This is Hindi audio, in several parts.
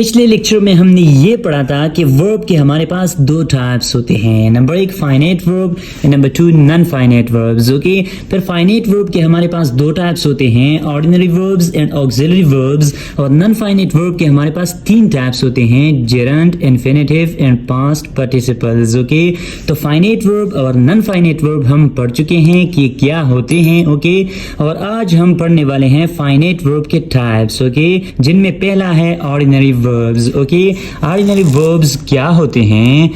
पिछले लेक्चर में हमने ये पढ़ा था कि वर्ब के हमारे पास दो टाइप्स होते हैं। Number 1 finite verb and number 2 non finite verbs. Okay, फिर फाइनाइट वर्ब के हमारे पास दो टाइप्स होते हैं, ordinary verbs and auxiliary verbs. और नॉन फाइनाइट वर्ब के हमारे पास तीन टाइप्स होते हैं, gerund, infinitive and past participles. Okay, तो फाइनाइट वर्ब और नॉन फाइनाइट वर्ब हम पढ़ चुके हैं कि क्या होते हैं। ओके, और आज हम पढ़ने वाले हैं फाइनाइट वर्ब के टाइप्स। ओके, जिनमें पहला है ordinary verbs. Okay, ordinary verbs क्या होते हैं?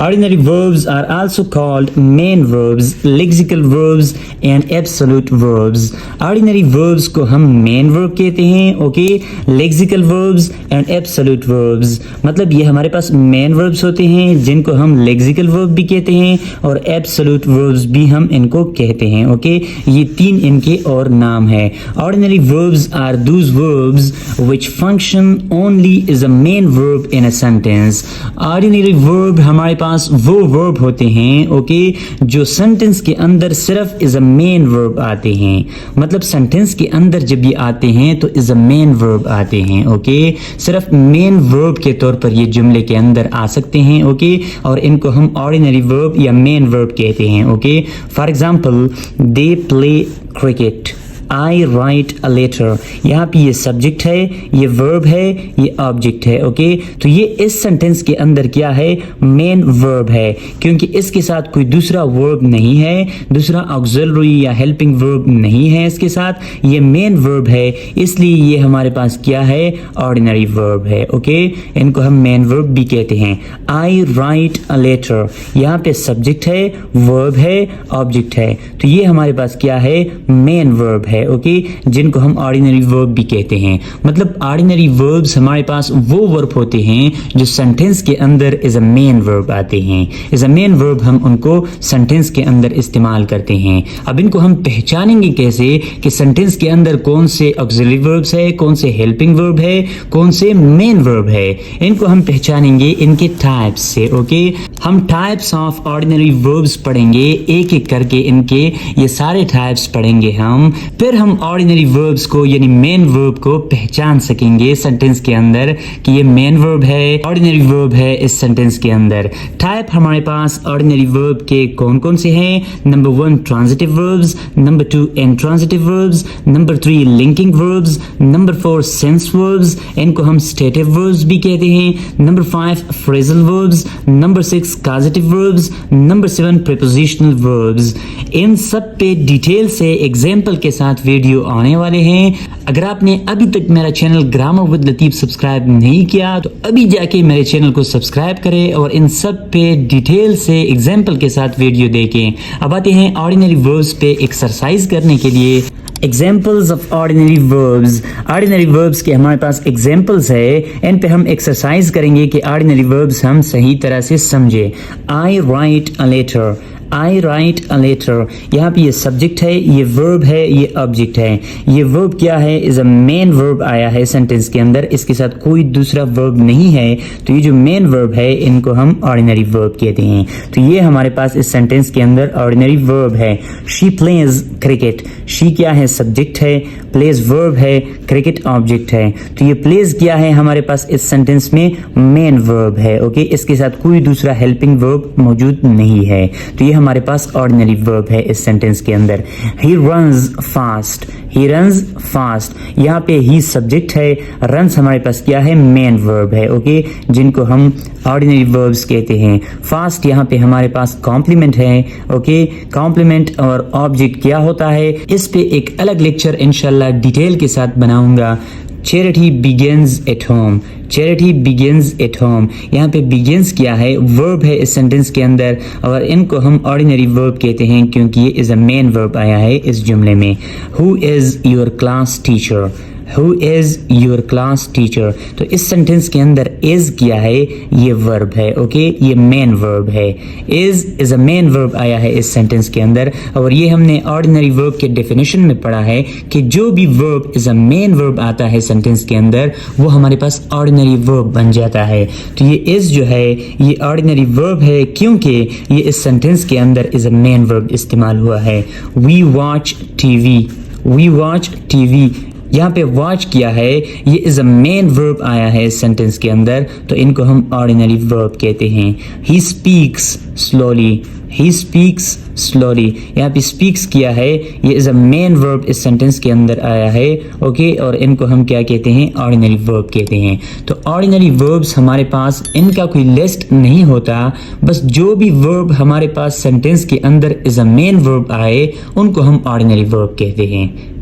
Ordinary verbs are also called main verbs, lexical verbs and absolute verbs. Ordinary verbs को हम main verb कहते हैं, okay? Lexical verbs and absolute verbs, मतलब ये हमारे पास main verbs होते हैं जिनको हम lexical verb भी कहते हैं और absolute verbs भी हम इनको कहते हैं। okay? ये तीन इनके और नाम है। Ordinary verbs are those verbs which function only as a main verb in a sentence. Ordinary verb हमारे पास वो वर्ब होते हैं, ओके, जो सेंटेंस के अंदर सिर्फ इज अ मेन वर्ब आते हैं। मतलब सेंटेंस के अंदर जब ये आते हैं तो इज अ मेन वर्ब आते हैं। ओके, सिर्फ मेन वर्ब के तौर पर ये जुमले के अंदर आ सकते हैं। ओके, और इनको हम ऑर्डिनरी वर्ब या मेन वर्ब कहते हैं। Okay, for example they play cricket, I write a letter। यहाँ पे ये सब्जेक्ट है, ये वर्ब है, ये ऑब्जेक्ट है। ओके, तो ये इस सेंटेंस के अंदर क्या है? मेन वर्ब है, क्योंकि इसके साथ कोई दूसरा वर्ब नहीं है, दूसरा ऑक्सिलरी या हेल्पिंग वर्ब नहीं है इसके साथ, ये मेन वर्ब है, इसलिए ये हमारे पास क्या है? ऑर्डिनरी वर्ब है। ओके, इनको हम मेन वर्ब भी कहते हैं। I write a letter, यहाँ पे सब्जेक्ट है, वर्ब है, ऑब्जेक्ट है, तो ये हमारे पास क्या है? मेन वर्ब है। ओके, जिनको हम ऑर्डिनरी वर्ब भी कहते हैं। मतलब ऑर्डिनरी वर्ब्स हमारे पास वो वर्ब होते हैं जो सेंटेंस के अंदर एज अ मेन वर्ब आते हैं। एज अ मेन वर्ब हम उनको सेंटेंस के अंदर इस्तेमाल करते हैं। अब इनको हम पहचानेंगे कैसे कि सेंटेंस के अंदर कौन से ऑक्सिलरी वर्ब्स है, कौन से हेल्पिंग वर्ब है, कौन से मेन वर्ब है। इनको हम पहचानेंगे इनके टाइप्स से। ओके, हम टाइप्स ऑफ ऑर्डिनरी वर्ब्स पढ़ेंगे एक एक करके, इनके ये सारे टाइप्स पढ़ेंगे हम। फिर हम ऑर्डिनरी वर्ब्स को यानी मेन वर्ब को पहचान सकेंगे सेंटेंस के अंदर कि ये मेन वर्ब है, ऑर्डिनरी वर्ब है इस सेंटेंस के अंदर। टाइप हमारे पास ऑर्डिनरी वर्ब के कौन कौन से हैं? Number 1 transitive verbs, number 2 intransitive verbs, number 3 linking verbs, number 4 sense verbs, इनको हम स्टेटिव वर्ब्स भी कहते हैं, number 5 phrasal verbs, number 6 causative verbs, number 7 prepositional verbs. इन सब पे डिटेल से एग्जाम्पल के साथ वीडियो आने वाले हैं। अगर आपने अभी तक मेरा channel grammar with Latif subscribe नहीं किया तो अभी जाके मेरे चैनल को सब्सक्राइब करें और इन सब पे डिटेल से एग्जाम्पल के साथ वीडियो देखें। अब आते हैं ऑर्डिनरी वर्ब्स पे एक्सरसाइज करने के लिए। Examples of ordinary verbs. Ordinary verbs के हमारे पास एग्जाम्पल्स है, इन पे हम एक्सरसाइज करेंगे कि ऑर्डिनरी वर्ब्स हम सही तरह से समझे। I write a letter, I write a letter, यहाँ पे ये सब्जेक्ट है, ये वर्ब है, ये ऑब्जेक्ट है। ये वर्ब क्या है? इज अ मेन वर्ब आया है सेंटेंस के अंदर, इसके साथ कोई दूसरा वर्ब नहीं है, तो ये जो मेन वर्ब है इनको हम ऑर्डिनरी वर्ब कहते हैं। तो ये हमारे पास इस सेंटेंस के अंदर ऑर्डिनरी वर्ब है। शी प्लेज क्रिकेट, शी क्या है? सब्जेक्ट है, प्लेज वर्ब है, क्रिकेट ऑब्जेक्ट है, तो ये प्लेज क्या है हमारे पास इस सेंटेंस में? मेन वर्ब है। ओके, इसके साथ कोई दूसरा हेल्पिंग वर्ब मौजूद नहीं है, तो ये हमारे पास ऑर्डिनरी वर्ब है इस सेंटेंस के अंदर। He runs fast, he runs fast, यहाँ पे ही सब्जेक्ट है, रन्स हमारे पास क्या है? मेन वर्ब है। ओके, जिनको हम ऑर्डिनरी वर्ब्स कहते हैं। फास्ट यहाँ पे हमारे पास कॉम्प्लीमेंट है। ओके, कॉम्प्लीमेंट और ऑब्जेक्ट क्या होता है इस पे एक अलग लेक्चर इंशाल्लाह डिटेल के साथ बनाऊंगा। Charity begins at home, charity begins at home, यहाँ पे बिगिंस क्या है? वर्ब है इस सेंटेंस के अंदर, और इनको हम ऑर्डिनरी वर्ब कहते हैं क्योंकि ये इज अ मेन वर्ब आया है इस जुमले में। Who is your class teacher, who is your class teacher, तो इस सेंटेंस के अंदर इज क्या है? ये वर्ब है। ओके, ये मेन वर्ब है। इज अ मेन वर्ब आया है इस सेंटेंस के अंदर, और ये हमने ऑर्डिनरी वर्ब के डेफिनेशन में पढ़ा है कि जो भी verb is a main verb आता है सेंटेंस के अंदर वो हमारे पास ऑर्डिनरी वर्ब बन जाता है। तो ये इज जो है ये ऑर्डिनरी वर्ब है क्योंकि ये इस सेंटेंस के अंदर इज अ मेन वर्ब इस्तेमाल हुआ है। We watch TV, we watch TV, यहाँ पे वॉच किया है, ये इज अ मेन वर्ब आया है सेंटेंस के अंदर, तो इनको हम ऑर्डिनरी वर्ब कहते हैं। He speaks slowly, he speaks slowly, यहाँ पे स्पीक्स किया है, ये इज अ मेन वर्ब इस सेंटेंस के अंदर आया है। ओके, और इनको हम क्या कहते हैं? ऑर्डिनरी वर्ब कहते हैं। तो ऑर्डिनरी वर्ब्स हमारे पास, इनका कोई लिस्ट नहीं होता, बस जो भी वर्ब हमारे पास सेंटेंस के अंदर इज अ मेन वर्ब आए उनको हम ऑर्डिनरी वर्ब कहते हैं।